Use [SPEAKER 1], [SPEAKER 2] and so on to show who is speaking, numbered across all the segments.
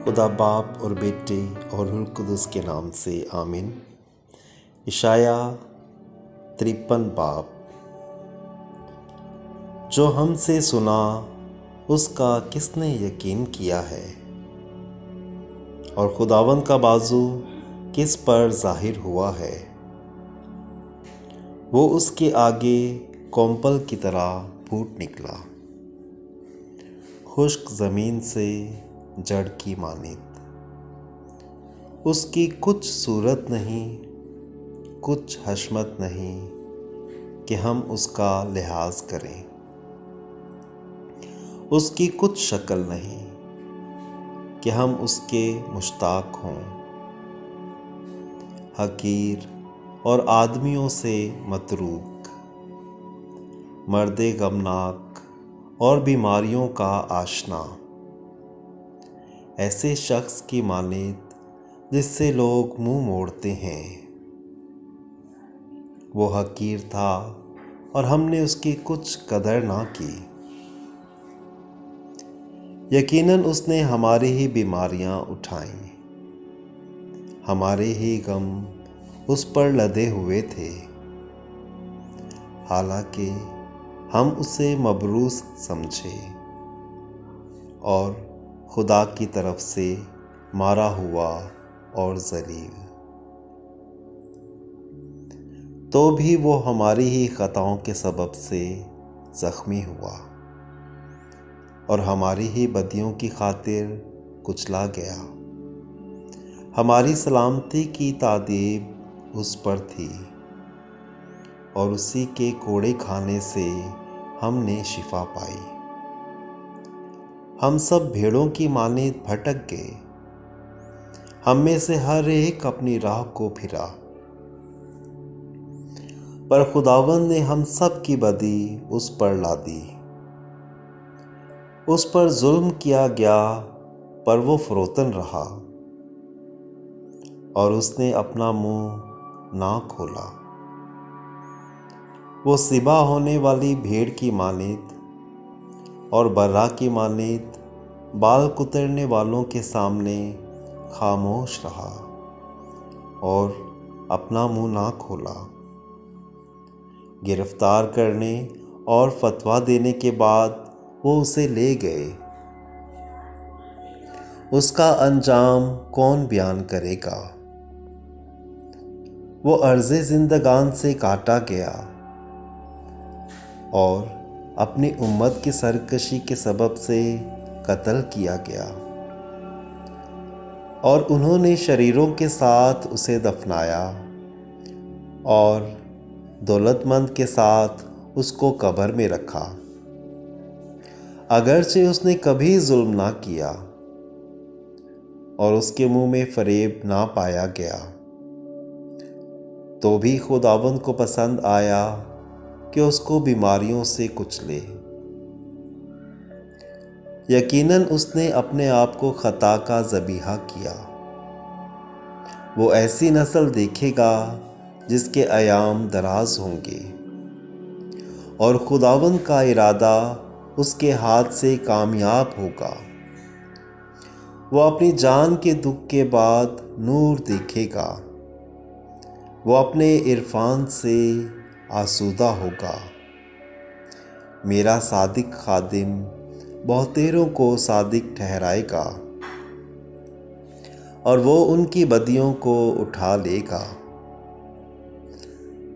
[SPEAKER 1] खुदा बाप और बेटे और रूह कुदस के नाम से आमीन। इशाया 53 बाब। जो हमसे सुना उसका किसने यकीन किया है, और खुदावंद का बाजू किस पर जाहिर हुआ है। वो उसके आगे कोम्पल की तरह फूट निकला, खुश्क ज़मीन से जड़ की मानित। उसकी कुछ सूरत नहीं, कुछ हशमत नहीं कि हम उसका लिहाज करें। उसकी कुछ शक्ल नहीं कि हम उसके मुश्ताक हों। हकीर और आदमियों से मतरूक, मर्दे गमनाक और बीमारियों का आशना, ऐसे शख्स की मानित जिससे लोग मुंह मोड़ते हैं। वो हकीर था और हमने उसकी कुछ कदर ना की। यकीनन उसने हमारी ही बीमारियां उठाई, हमारे ही गम उस पर लदे हुए थे। हालांकि हम उसे मबरूस समझे और खुदा की तरफ से मारा हुआ और जलील, तो भी वो हमारी ही खताओं के सबब से ज़ख्मी हुआ और हमारी ही बदियों की खातिर कुचला गया। हमारी सलामती की तादीब उस पर थी और उसी के कोड़े खाने से हमने शिफा पाई। हम सब भेड़ों की मानित भटक गए, हम में से हर एक अपनी राह को फिरा। पर खुदावंद ने हम सब की बदी उस पर लादी। उस पर जुल्म किया गया, पर वो फरोतन रहा और उसने अपना मुंह ना खोला। वो सिबा होने वाली भेड़ की मानित और बर्रा की मानित बाल कुतरने वालों के सामने खामोश रहा और अपना मुंह ना खोला। गिरफ्तार करने और फतवा देने के बाद वो उसे ले गए। उसका अंजाम कौन बयान करेगा। वो अर्ज़े जिंदगान से काटा गया और अपनी उम्मत की सरकशी के सबब से कत्ल किया गया, और उन्होंने शरीरों के साथ उसे दफनाया और दौलतमंद के साथ उसको कब्र में रखा। अगरचे उसने कभी जुल्म ना किया और उसके मुंह में फरेब ना पाया गया, तो भी खुदावंद को पसंद आया कि उसको बीमारियों से कुचले। यकीनन उसने अपने आप को खता का ज़बीहा किया। वो ऐसी नस्ल देखेगा जिसके अयाम दराज होंगे, और खुदावंद का इरादा उसके हाथ से कामयाब होगा। वो अपनी जान के दुख के बाद नूर देखेगा। वो अपने इरफान से आसूदा होगा। मेरा सादिक खादिम बहुतेरों को सादिक ठहराएगा और वो उनकी बदियों को उठा लेगा।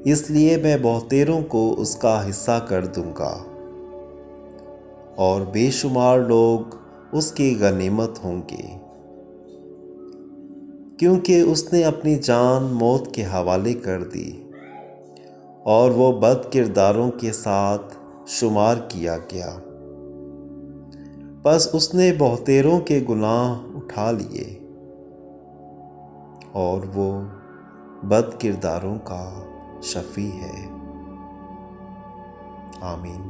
[SPEAKER 1] इसलिए मैं बहुतेरों को उसका हिस्सा कर दूंगा और बेशुमार लोग उसकी गनीमत होंगे, क्योंकि उसने अपनी जान मौत के हवाले कर दी और वो बद किरदारों के साथ शुमार किया गया। बस उसने बहुतेरों के गुनाह उठा लिए और वो बद किरदारों का शफी है। आमीन।